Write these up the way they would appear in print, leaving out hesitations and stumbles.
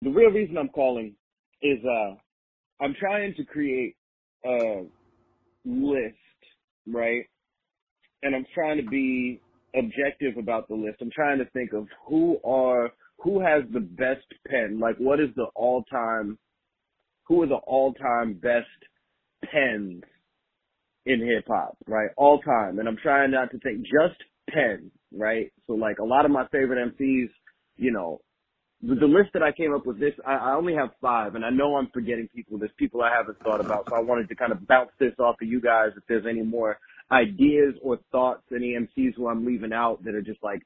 the real reason I'm calling is I'm trying to create a list, right? And I'm trying to be objective about the list. I'm trying to think of who has the best pen. Like, who are the all-time best pens in hip hop, right? All time. And I'm trying not to think just pen, right? So like a lot of my favorite MCs, you know, the list that I came up with I only have 5, and I know I'm forgetting people. There's people I haven't thought about. So I wanted to kind of bounce this off of you guys if there's any more ideas or thoughts, any MCs who I'm leaving out that are just like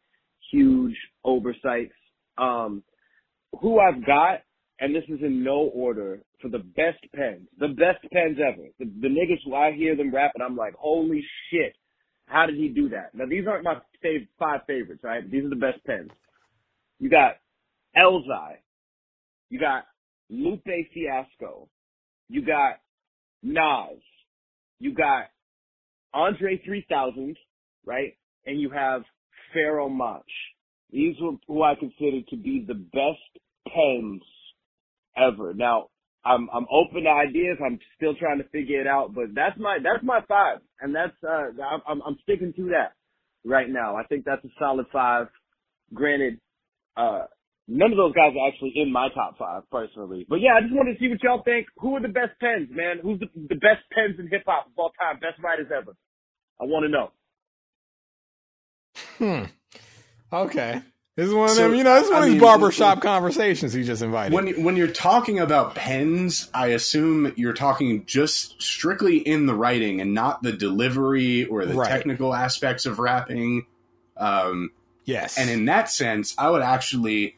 huge oversights. Who I've got, and this is in no order, for the best pens ever. The niggas who I hear them rap and I'm like, holy shit, how did he do that? Now these aren't my 5 favorites, right? These are the best pens. You got Elzhi. You got Lupe Fiasco. You got Nas. You got Andre 3000, right? And you have Pharoah Monch. These are who I consider to be the best pens ever. Now, I'm open to ideas. I'm still trying to figure it out, but that's my 5, and that's I'm sticking to that right now. I think that's a solid 5. Granted, none of those guys are actually in my top 5 personally, but yeah, I just wanted to see what y'all think. Who are the best pens, man? Who's the best pens in hip hop of all time? Best writers ever? I want to know. Okay. This is one of them, this is one of these barbershop conversations he just invited. When you're talking about pens, I assume you're talking just strictly in the writing and not the delivery or the technical aspects of rapping. Yes. And in that sense, I would actually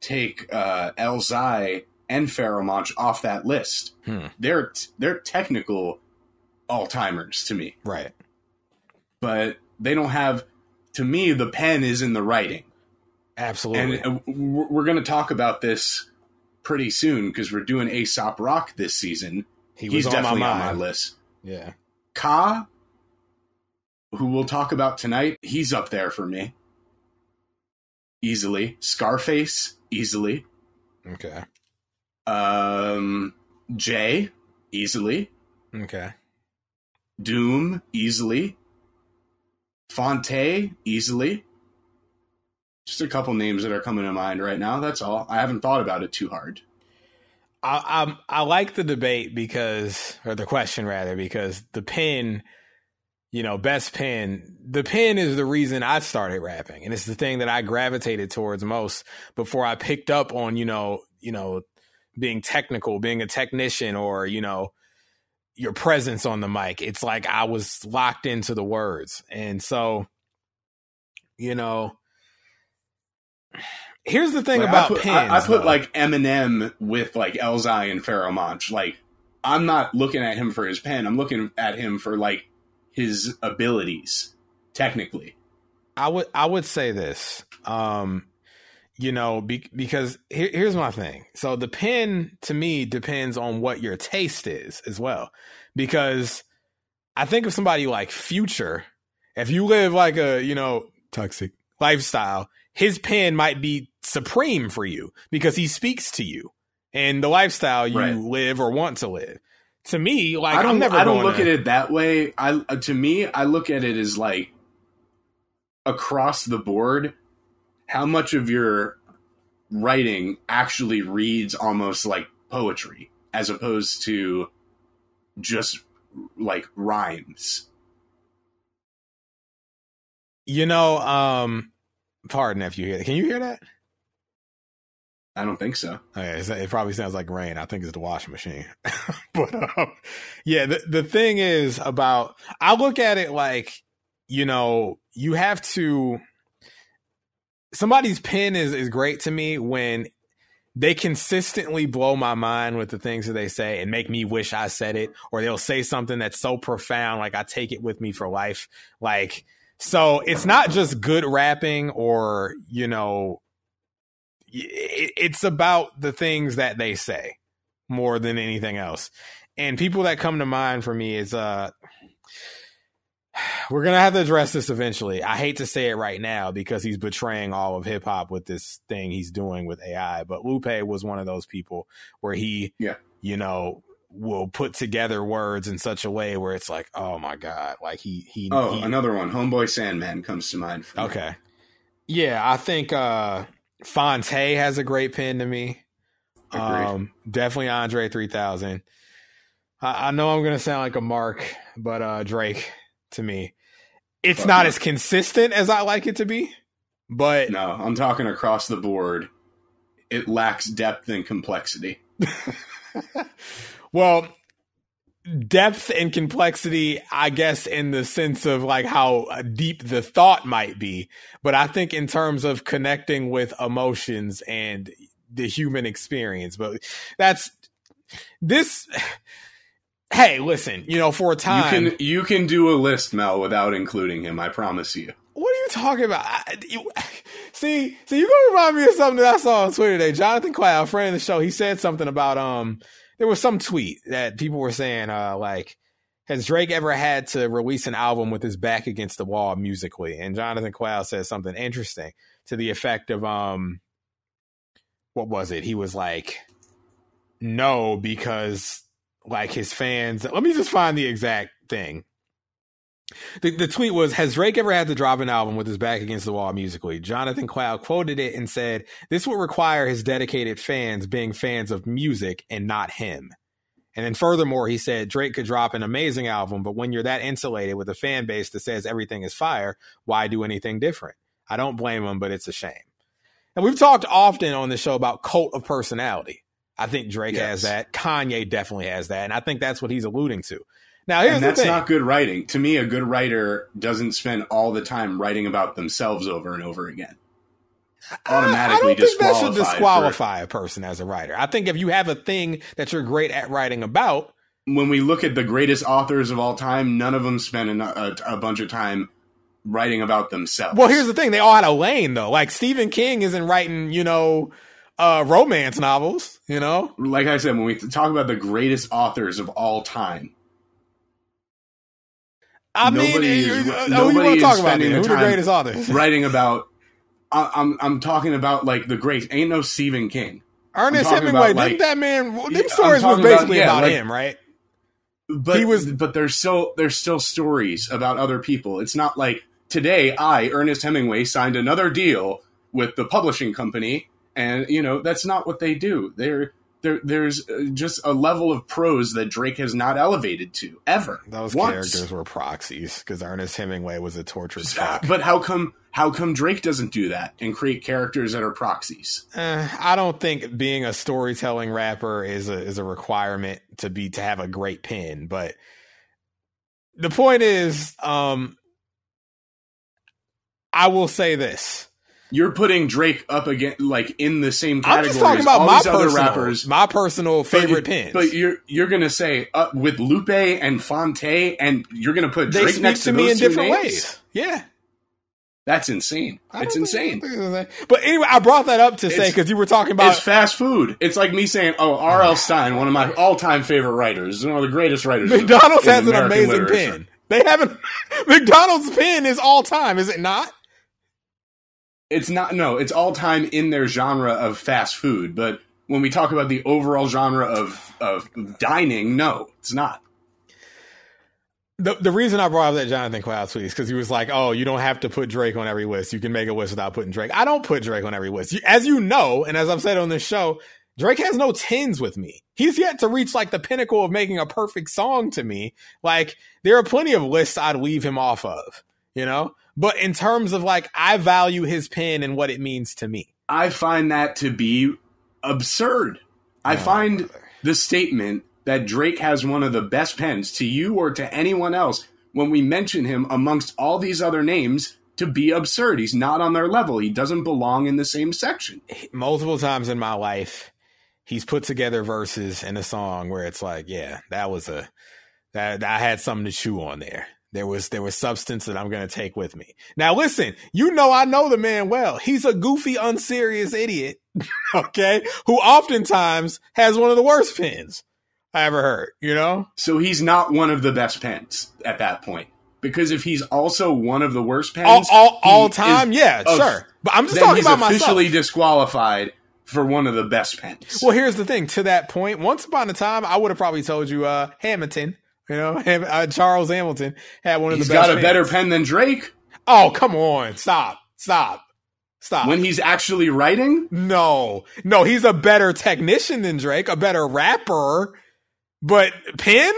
take Elzhi and Pharoah Monch off that list. They're technical all-timers to me. Right. But they don't have, to me, the pen is in the writing. Absolutely. And we're going to talk about this pretty soon because we're doing A$AP Rock this season. He's definitely on my list. Yeah. Ka, who we'll talk about tonight, he's up there for me. Easily. Scarface, easily. Okay. Jay, easily. Okay. Doom, easily. Fonte, easily. Just a couple names that are coming to mind right now. That's all. I haven't thought about it too hard. I like the debate or the question rather, because the pen, best pen, the pen is the reason I started rapping. And it's the thing that I gravitated towards most before I picked up on, being technical, being a technician, or, your presence on the mic. It's like I was locked into the words. And so, here's the thing about pens. I put like Eminem with like Elzhi and Pharoah Monch. Like, I'm not looking at him for his pen. I'm looking at him for like his abilities, technically. I would say this, because here's my thing. So the pen to me depends on what your taste is as well, because I think of somebody like Future. If you live like a, toxic lifestyle, his pen might be supreme for you because he speaks to you and the lifestyle you live or want to live. To me, like, I don't look at it that way. To me, I look at it as like across the board, how much of your writing actually reads almost like poetry as opposed to just like rhymes. Pardon if you hear that. Can you hear that? I don't think so. Okay, it probably sounds like rain. I think it's the washing machine. But yeah, the thing is about, I look at it like, you have to, somebody's pen is great to me when they consistently blow my mind with the things that they say and make me wish I said it, or they'll say something that's so profound, like I take it with me for life. Like, so it's not just good rapping or, it's about the things that they say more than anything else. And people that come to mind for me is, We're going to have to address this eventually. I hate to say it right now because he's betraying all of hip hop with this thing he's doing with AI. But Lupe was one of those people where he, you know, will put together words in such a way where it's like, oh my God. Like he another one. Homeboy Sandman comes to mind. Okay. Yeah. I think, Fonte has a great pen to me. Definitely Andre 3000. I know I'm going to sound like a mark, but, Drake to me, it's not as consistent as I like it to be, but no, I'm talking across the board. It lacks depth and complexity. Well, depth and complexity, I guess, in the sense of like how deep the thought might be. But I think in terms of connecting with emotions and the human experience, but that's this. Hey, listen, you know, for a time. You can do a list, Mel, without including him. I promise you. What are you talking about? See, you're going to remind me of something that I saw on Twitter today. Jonathan Quayle, a friend of the show, he said something about, there was some tweet that people were saying, like, has Drake ever had to release an album with his back against the wall musically? And Jonathan Quayle said something interesting to the effect of, what was it? He was like, no, because like his fans, let me just find the exact thing. The tweet was, has Drake ever had to drop an album with his back against the wall musically? Jonathan Quayle quoted it and said, this would require his dedicated fans being fans of music and not him. And then furthermore, he said, Drake could drop an amazing album, but when you're that insulated with a fan base that says everything is fire, why do anything different? I don't blame him, but it's a shame. And we've talked often on the show about cult of personality. I think Drake has that. Kanye definitely has that. And I think that's what he's alluding to. Now, here's the thing. That's not good writing. To me, a good writer doesn't spend all the time writing about themselves over and over again. Automatically I don't think that should disqualify a person as a writer. I think if you have a thing that you're great at writing about. When we look at the greatest authors of all time, none of them spend a bunch of time writing about themselves. Well, here's the thing. They all had a lane, though. Like, Stephen King isn't writing, you know, romance novels, you know? Like I said, when we talk about the greatest authors of all time, nobody you want to talk about? Who the greatest authors? Writing about, I'm talking about like the great. Ain't no Stephen King. Ernest Hemingway. Didn't that man? Them stories was basically about him, right? But there's still stories about other people. It's not like today Ernest Hemingway, signed another deal with the publishing company. And, you know, that's not what they do. There's just a level of prose that Drake has not elevated to, ever. Those characters were proxies, because Ernest Hemingway was a tortured fuck. But how come Drake doesn't do that and create characters that are proxies? I don't think being a storytelling rapper is a requirement to have a great pen. But the point is, I will say this. You're putting Drake up again, like in the same category. I'm just talking about my personal favorite pens. But you're gonna say with Lupe and Fonte, and you're gonna put Drake next to me in different ways. Yeah, that's insane. It's insane. But anyway, I brought that up to say because you were talking about it's fast food. It's like me saying, "Oh, R.L. Stein, one of my all-time favorite writers, one of the greatest writers." McDonald's has an amazing pen. They haven't. McDonald's pen is all time, is it not? It's not. No, it's all time in their genre of fast food. But when we talk about the overall genre of dining, no, it's not. The reason I brought up that Jonathan Quayle tweet is because he was like, "Oh, you don't have to put Drake on every list. You can make a list without putting Drake." I don't put Drake on every list, as you know, and as I've said on this show. Drake has no 10s with me. He's yet to reach like the pinnacle of making a perfect song to me. Like, there are plenty of lists I'd leave him off of, you know. But in terms of like, I value his pen and what it means to me. I find that to be absurd. I find the statement that Drake has one of the best pens to you or to anyone else when we mention him amongst all these other names to be absurd. He's not on their level. He doesn't belong in the same section. Multiple times in my life, he's put together verses in a song where it's like, yeah, that I had something to chew on there. There was substance that I'm going to take with me. Now, listen, I know the man well. He's a goofy, unserious idiot, okay, who oftentimes has one of the worst pens I ever heard, you know? So he's not one of the best pens at that point. Because if he's also one of the worst pens all time, yeah, sure. But I'm just talking about myself. He's officially disqualified for one of the best pens. Well, here's the thing. To that point, once upon a time, I would have probably told you Hamilton. You know, Charles Hamilton had one of the best pens. He's got a better pen than Drake. Oh, come on. Stop. When he's actually writing? No, he's a better technician than Drake, a better rapper. But pen?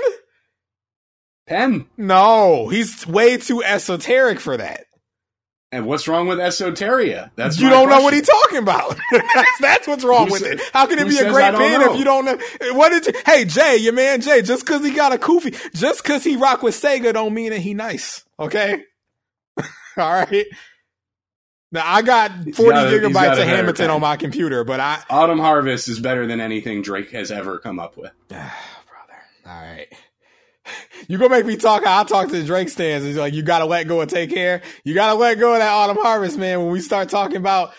No, he's way too esoteric for that. And what's wrong with esoteria? That's you don't know what he's talking about. that's what's wrong with it. How can it be a great pen if you don't know? Hey, Jay, your man Jay, just because he got a kufi, just because he rock with Sega don't mean that he nice. Okay? All right? Now, I got 40 gigabytes of Hamilton on my computer, but Autumn Harvest is better than anything Drake has ever come up with. Brother. All right. You gonna make me talk how I talk to the Drake stands. It's like, you gotta let go and take care. You gotta let go of that Autumn Harvest, man, when we start talking about,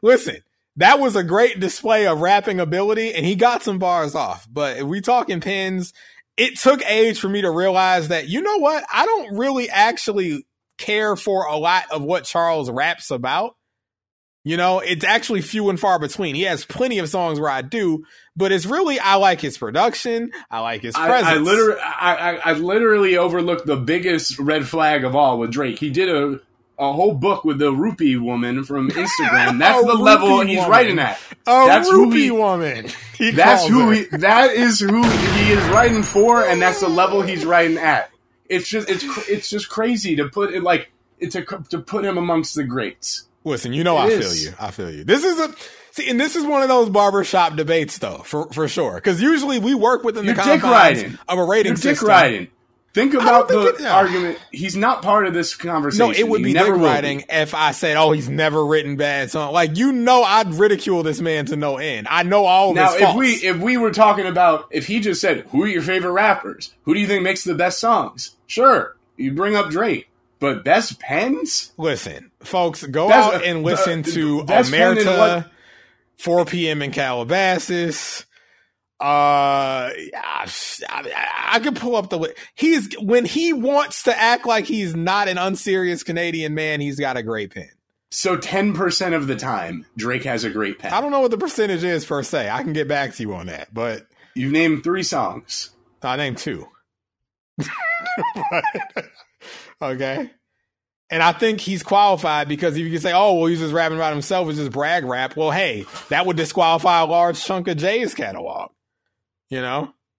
listen, that was a great display of rapping ability, and he got some bars off. But if we talking pens, it took age for me to realize that, you know what? I don't really actually care for a lot of what Charles raps about. It's actually few and far between. He has plenty of songs where I do, but it's really, I like his production. I like his presence. I literally overlooked the biggest red flag of all with Drake. He did a whole book with the rupee woman from Instagram. That's the level he's writing at. That's rupee woman. That is who he is writing for, and that's the level he's writing at. It's just crazy to put it to put him amongst the greats. Listen, I feel you. This is one of those barbershop debates, though, for sure. Because usually we work within the confines of a rating system. Dick riding. Think about the argument. He's not part of this conversation. No, it would be dick riding if I said, "Oh, he's never written bad songs." I'd ridicule this man to no end. I know all of his faults. Now, if we were talking about, if he just said, "Who are your favorite rappers? Who do you think makes the best songs?" Sure, you bring up Drake. But best pens? Listen, folks, go out and listen to Omerta, 4 p.m. in Calabasas. I could pull up the list. When he wants to act like he's not an unserious Canadian man, he's got a great pen. So 10% of the time, Drake has a great pen. I don't know what the percentage is per se. I can get back to you on that, but you've named 3 songs. I named 2. Okay. And I think he's qualified because if you can say, "Oh, well, he's just rapping about himself, it's just brag rap." Well, hey, that would disqualify a large chunk of Jay's catalog.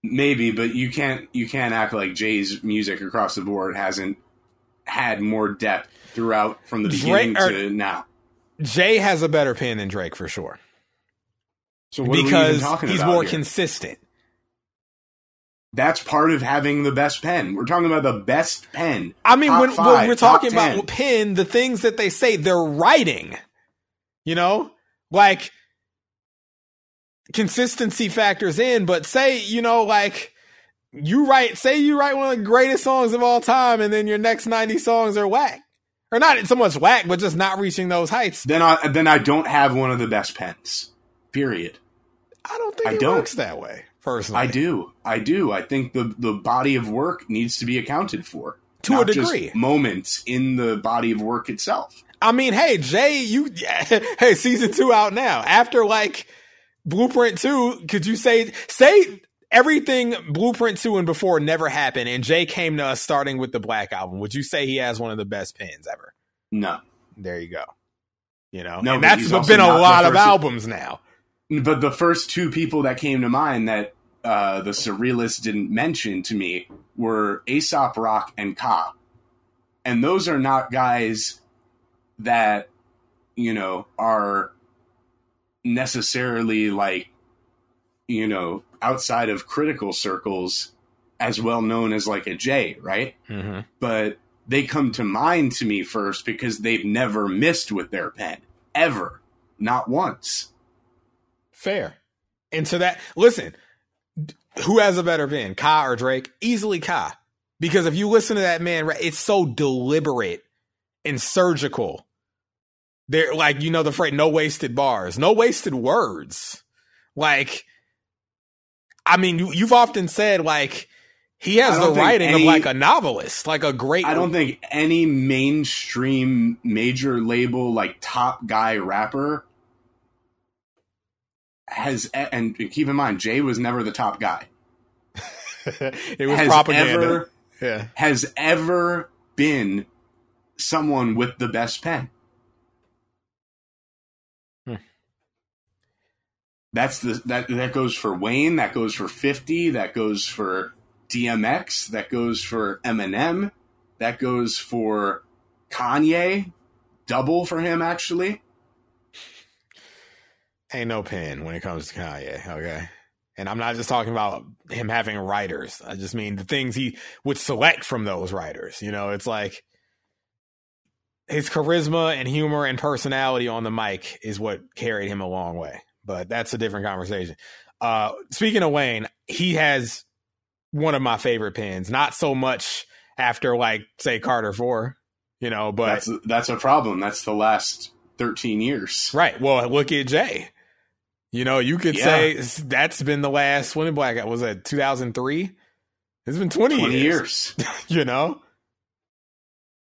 Maybe, but you can't act like Jay's music across the board hasn't had more depth throughout from the beginning to now. Jay has a better pen than Drake for sure. So what are we even talking he's about more here? Consistent. That's part of having the best pen. We're talking about the best pen. I mean, when we're talking about pen, the things that they say, they're writing. Consistency factors in, but say, you write one of the greatest songs of all time, and then your next 90 songs are whack. Or not so much whack, but just not reaching those heights. Then I don't have one of the best pens. Period. I don't think it works that way. Personally. I do. I think the body of work needs to be accounted for. To a degree. Just moments in the body of work itself. I mean, hey, Jay, season 2 out now. After Blueprint 2, could you say everything Blueprint 2 and before never happened, and Jay came to us starting with the Black Album? Would you say he has one of the best pens ever? No. There you go. No, and that's been a lot of albums now. But the first 2 people that came to mind that the Surrealists didn't mention to me were A$AP Rock and Ka. And those are not guys that, are necessarily outside of critical circles as well known as a Jay, right? Mm-hmm. But they come to mind to me first because they've never missed with their pen. Ever. Not once. Fair. And to that, listen, who has a better pen, Ka or Drake? Easily Ka. Because if you listen to that man, it's so deliberate and surgical. They're the phrase, no wasted bars, no wasted words. You've often said, He has the writing of like a novelist, like a great. I don't think any mainstream major label like top guy rapper has, and keep in mind, Jay was never the top guy. It was propaganda. Has ever been someone with the best pen. That goes for Wayne, that goes for 50, that goes for DMX, that goes for Eminem, that goes for Kanye, double for him actually. Ain't no pen when it comes to Kanye, okay? And I'm not just talking about him having writers. I just mean the things he would select from those writers. You know, it's like his charisma and humor and personality on the mic is what carried him a long way. But that's a different conversation. Speaking of Wayne, he has one of my favorite pens. Not so much after, like, say, Carter 4, you know, but... That's a problem. That's the last 13 years. Right. Well, look at Jay. You know, you could say that's been the last, when Black was that 2003? It's been 20 years. You know?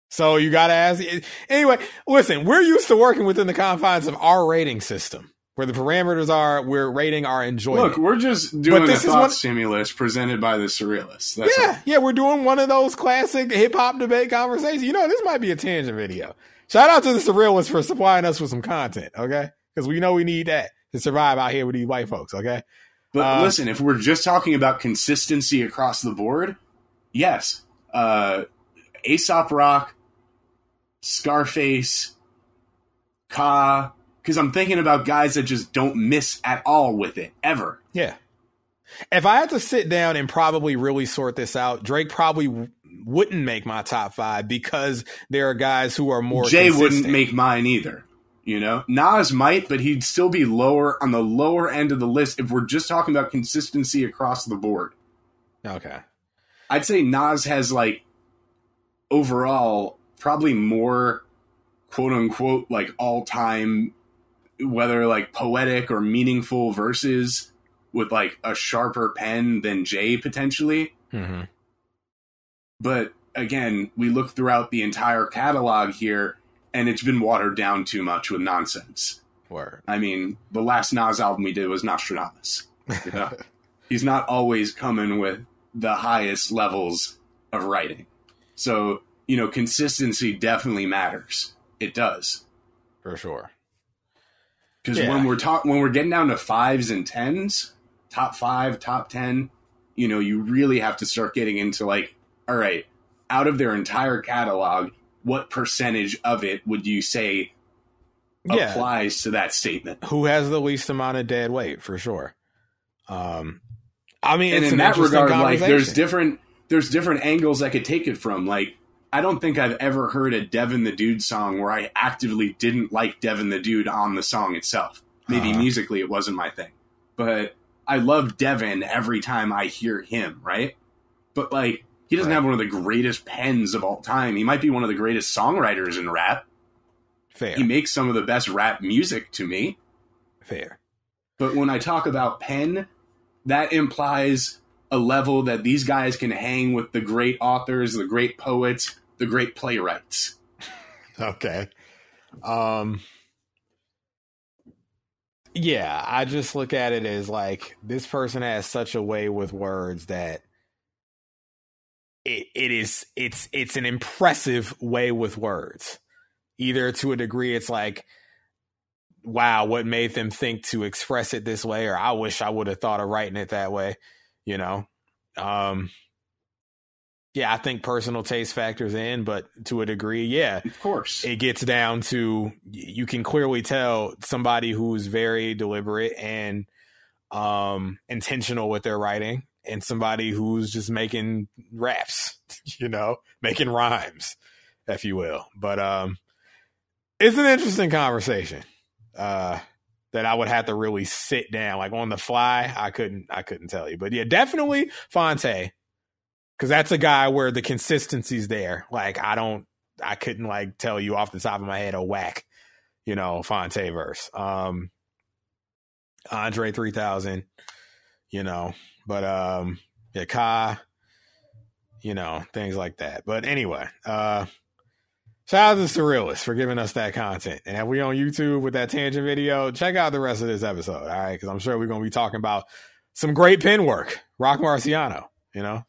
So you got to ask. Anyway, listen, we're used to working within the confines of our rating system, where the parameters are, we're rating our enjoyment. Look, we're just doing a thought stimulus presented by the Surrealists. Yeah, we're doing one of those classic hip-hop debate conversations. You know, this might be a tangent video. Shout out to the Surrealists for supplying us with some content, okay? Because we know we need that to survive out here with these white folks, okay? But listen, if we're just talking about consistency across the board, yes. Aesop Rock, Scarface, Ka, because I'm thinking about guys that just don't miss at all with it, ever. Yeah. If I had to sit down and probably really sort this out, Drake probably wouldn't make my top 5 because there are guys who are more Jay consistent. Wouldn't make mine either. You know, Nas might, but he'd still be lower on the lower end of the list if we're just talking about consistency across the board. Okay. I'd say Nas has, like, overall, probably more quote unquote, like, all time, whether like poetic or meaningful verses with like a sharper pen than Jay potentially. Mm-hmm. But again, we look throughout the entire catalog here, and it's been watered down too much with nonsense. Word. I mean, the last Nas album he did was Nostradamus. You know? He's not always coming with the highest levels of writing. So, you know, consistency definitely matters. It does. For sure. Because when we're getting down to 5s and 10s, top 5, top 10, you know, you really have to start getting into like, all right, out of their entire catalog, what percentage of it would you say applies to that statement? Who has the least amount of dead weight, for sure. I mean, and it's in an that regard, like there's conversation. different angles I could take it from. Like, I don't think I've ever heard a Devin the Dude song where I actively didn't like Devin the Dude on the song itself. Maybe musically it wasn't my thing, but I love Devin every time I hear him, right? But like, he doesn't have one of the greatest pens of all time. He might be one of the greatest songwriters in rap. Fair. He makes some of the best rap music to me. Fair. But when I talk about pen, that implies a level that these guys can hang with the great authors, the great poets, the great playwrights. Okay. Yeah, I just look at it as like, this person has such a way with words that it's an impressive way with words. Either to a degree, it's like, wow, what made them think to express it this way? Or I wish I would have thought of writing it that way, you know? Yeah, I think personal taste factors in, but to a degree, yeah. Of course. It gets down to, you can clearly tell somebody who's very deliberate and intentional with their writing, and somebody who's just making raps, you know, making rhymes, if you will. But it's an interesting conversation that I would have to really sit down, like on the fly. I couldn't tell you, but yeah, definitely Phonte, because that's a guy where the consistency's there. Like I couldn't like tell you off the top of my head a whack, you know, Phonte verse. Andre 3000, you know, but yeah, Ka, you know, things like that. But anyway, shout out to Surrealist for giving us that content. And if we on YouTube with that tangent video, check out the rest of this episode. All right. Cause I'm sure we're going to be talking about some great pen work. Rock Marciano, you know?